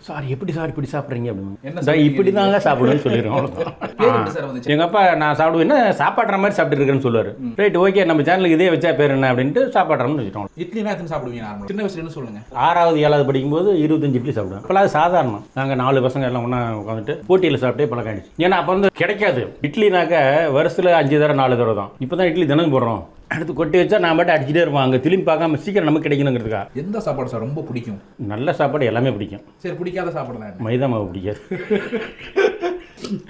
Sir எப்படி sir இப்படி சாப்பிட்றீங்க அப்படின்னு. என்ன இப்படி தாங்க சாப்பிடுவேன்னு சொல்லிடுவோம். அவ்வளோதான். எங்கள் அப்பா நான் சாப்பிடுவேன்னா சாப்பாடுற மாதிரி சாப்பிட்டு இருக்கேன்னு சொல்லுவார். ரைட், ஓகே, நம்ம சேனலுக்கு இதே வச்சா பேர் என்ன அப்படின்ட்டு சாப்பாடுறோம்னு வச்சுட்டோம். இட்லினா எத்தனை சாப்பிடுவீங்க நார்மலாக? சின்ன வயசுல சொல்லுங்க. 6வது 7வது படிக்கும்போது 25 இட்லி சாப்பிடுவேன். அப்போலாம் அது சாதாரணம். நாங்கள் 4 பசங்க எல்லாம் ஒன்றா உட்காந்துட்டு போட்டியில் சாப்பிட்டே பழக்கம் ஆயிடுச்சு. ஏன்னா அப்போ வந்து கிடைக்காது இட்லினாக்க, வருஷத்தில் 5 தடவை 4 தடவை தான். இப்போ தான் இட்லி தினம் போடுறோம். அடுத்து கொட்டி வச்சா நான் பாட்டு அடிச்சுட்டே இருப்போம். அங்கே திரும்பி பார்க்காம சீக்கிரம் நமக்கு கிடைக்கணுங்கிறதுக்கா. எந்த சாப்பாடு சார் ரொம்ப பிடிக்கும்? நல்ல சாப்பாடு எல்லாமே பிடிக்கும். சரி, பிடிக்காத சாப்பாடு? மைதா மாவு பிடிக்காது.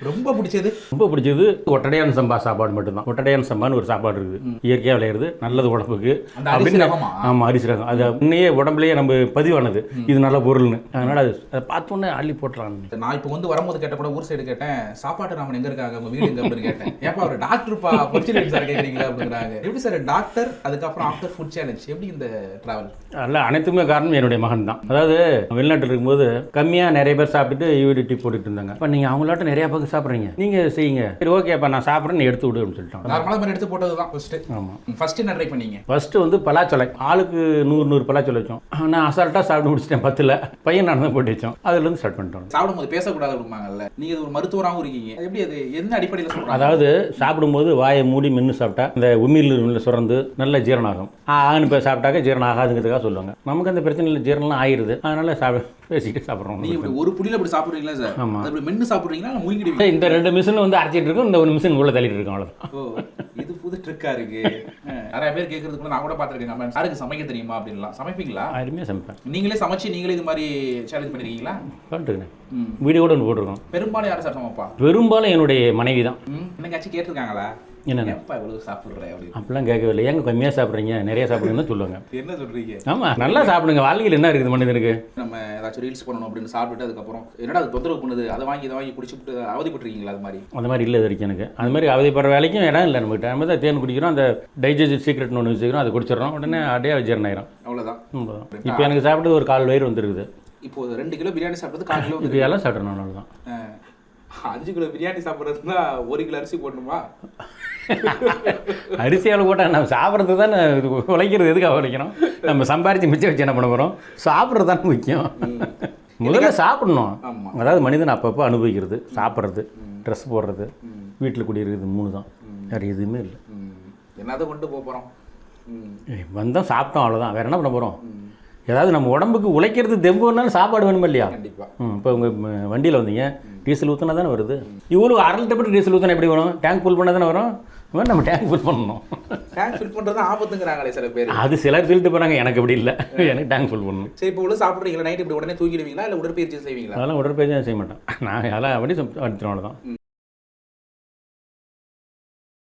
ரொம்ப பிடிச்சது? ரொம்ப பிடிச்சது ஒட்டடையான சம்பா சாப்பாடு மட்டும்தான். ஒட்டடையான சம்பான்னு ஒரு சாப்பாடு இருக்குது, இயற்கையாக விளையிறது, நல்லது உடம்புக்கு அப்படின்னு. ஆமாம், அரிசி ரகம். அது முன்னையே உடம்புலேயே நம்ம பதிவானது, இது நல்ல பொருள்னு. அதனால் அதை பார்த்தோன்னே அள்ளி போட்டுறான். நான் இப்போ வந்து வரும்போது கேட்ட கூட ஊர் சைடு கேட்டேன், சாப்பாட்டு ராமன் எங்கே இருக்காங்க, உங்கள் வீடு எங்கே அப்படின்னு கேட்டேன். ஏப்பா அவர் டாக்டர்ப்பா பொறிச்சில் சார் கேட்குறீங்களா அப்படிங்கிறாங்க. எப்படி சார் டாக்டர், அதுக்கப்புறம் ஆஃப்டர் ஃபுட் சேலஞ்ச், எப்படி இந்த ட்ராவல்? அல்ல, அனைத்துமே காரணம் என்னுடைய மகன் தான். அதாவது வெளிநாட்டில் இருக்கும்போது கம்மியாக நிறைய பேர் சாப்பிட்டுட்டு யூடிடி போட்டுட்டு இருந்தாங்க. இப்போ நீங்கள் அவங்களாட்ட நிறையா பக்கம் சாப்பிட்றீங்க, நீங்கள் செய்யுங்க. சரி, ஓகேப்பா நான் சாப்பிட்றேன்னு எடுத்து விடு அப்படின்னு சொல்லிட்டாங்க. நார்மலாக மாதிரி எடுத்து போட்டது தான் ஃபஸ்ட்டு. ஆமாம், ஃபஸ்ட்டு என்ன ட்ரை பண்ணீங்க? ஃபஸ்ட்டு வந்து பலாச்சொலை, ஆளுக்கு 100 பலாச்சொலை வச்சோம். நான் அசால்ட்டாக சாப்பிட்டு முடிச்சிட்டேன். 10ல் பையன் நான் தான் போட்டு வச்சோம். அதுலேருந்து ஸ்டார்ட் பண்ணிட்டோம். சாப்பிடும்போது பேசக்கூடாது அப்படிம்பாங்கல்ல, நீங்கள் ஒரு மருத்துவராகவும் இருக்கீங்க, எப்படி அது என்ன அடிப்படையில் சொல்கிறீங்க? அதாவது சாப்பிடும்போது வாயை மூடி மென்று சாப்பிட்டா இந்த உமிழ்நீர் சுரந்து நல்ல ஜீரணம் ஆகும். ஆன்னு இப்போ சாப்பிட்டாக்க ஜீரணம் ஆகாதுங்கிறதுக்காக சொல்லுவாங்க. நமக்கு அந்த பிரச்சனை இல்லை, ஜீரணம்லாம் ஆயிடுது. அதனால பேசிக்கிட்டு சாப்பிட்றோம். நீங்கள் ஒரு புடியில் அப்படி சாப்பிட்றீங்களா சார்? ஆமாம். அப்படி மென்று சாப்பிட்றீங்களா, முழுங்கிடுவீங்க? இந்த 2 மிஷின் வந்து அரைச்சிட்டு இருக்கும், இந்த 1 மிஷின் உள்ள தள்ளிட்டு இருக்கும். அவ்வளோதான். ஓ, இது புது ட்ரிக்கா இருக்கு. நிறைய பேர் கேட்கறது கூட நான் கூட பார்த்துருக்கேன். யாருக்கு சமைக்க தெரியுமா அப்படின்லாம். சமைப்பீங்களா? அருமையாக சமைப்பேன். நீங்களே சமைச்சு நீங்களே இது மாதிரி சேலஞ்ச் பண்ணிருக்கீங்களா? பண்ணிட்டுருக்கேன். வீடியோ கூட ஒன்று போட்டிருக்கோம். பெரும்பாலும் யாரும் சார் சமைப்பா? பெரும்பாலும் என்னுடைய மனைவி தான். என்னங்காச்சும் கேட்டிருக்காங்களா, என்னென்ன இவ்வளவு சாப்பிட்றேன் அப்படின்னு? அப்படிலாம் கேட்கவே இல்லை. ஏங்க கம்மியாக சாப்பிட்றீங்க, நிறைய சாப்பிடுங்கன்னு சொல்லுவாங்க. என்ன சொல்றீங்க? ஆமாம், நல்லா சாப்பிடுங்க. வாழ்க்கையில் என்ன இருக்குது மனிதனுக்கு? நம்ம ஏதாச்சும் ரீல்ஸ் பண்ணணும் அப்படின்னு சாப்பிட்டுட்டு அதுக்கப்புறம் என்னடா அது தொந்தரவு பண்ணுது, அதை வாங்கி குடிச்சுட்டு அவதிப்பட்டுருக்கீங்களா? அது மாதிரி அந்த மாதிரி இல்லை இது வரைக்கும் எனக்கு. அது மாதிரி அவதிப்படுற வேலைக்கும் இடம் இல்லை நம்மகிட்ட. நம்ம தான் தேன் குடிக்கிறோம், அந்த டைஜஸ்ட் சீக்ரெட்னு ஒன்று வச்சுக்கிறோம், அதை குடிச்சிடறோம், உடனே அப்படியே ஜீரணம் ஆயிரும். அவ்வளோதான். இப்போ எனக்கு சாப்பிட்டு ஒரு 1/4 வயிறு வந்துருக்குது. இப்போ 2 கிலோ பிரியாணி சாப்பிட்றது 1/4 கிலோ இது எல்லாம் சாப்பிட்றேன். அவ்வளோதான். 5 கிலோ பிரியாணி சாப்பிட்றதுனா 1 கிலோ அரிசி போடணுமா? அரிசியால் போட்டால் நம்ம சாப்பிட்றது தானே, உழைக்கிறது எதுக்காக உழைக்கிறோம்? நம்ம சம்பாரித்து மிச்சம் வச்சு என்ன பண்ண போகிறோம்? சாப்பிட்றது தானே முக்கியம். முதல்ல சாப்பிடணும். அதாவது மனிதன் அப்பப்போ அனுபவிக்கிறது, சாப்பிட்றது, ட்ரெஸ் போடுறது, வீட்டில் குடியிருக்கிறது, 3 தான். வேறு எதுவுமே இல்லை. என்னதை கொண்டு போகிறோம்? வந்தோம், சாப்பிட்டோம், அவ்வளோதான். வேறு என்ன பண்ண போகிறோம்? ஏதாவது நம்ம உடம்புக்கு உழைக்கிறது தெம்புனாலும் சாப்பாடு வேணுமா இல்லையா? கண்டிப்பாக. இப்போ உங்கள் வண்டியில் வந்தீங்க, டீசல் ஊற்றினா தானே வருது. இவ்வளோ 1/2 லிட்டர் டீசல் ஊற்றினா எப்படி வரும்? டேங்க் ஃபுல் பண்ணால் தானே வரும். நம்ம டேங்க் ஃபுல் பண்ணணும். டேங்க் ஃபில் பண்ணுறது ஆபத்துங்கிறாங்களே சில பேர். அது சிலர் சொல்லிட்டு போகிறாங்க, எனக்கு அப்படி இல்லை. எனக்கு டேங்க் ஃபுல் பண்ணணும். சரி, இப்போ உள்ள சாப்பிட்றீங்களா, நைட் இப்படி உடனே தூங்கிடுவீங்களா, இல்லை உடற்பயிற்சி செய்வீங்களா? அதெல்லாம் உடற்பயிற்சி செய்ய மாட்டேன் நான். அதெல்லாம் அப்படி அடிச்சிடும், அவ்வளோதான்.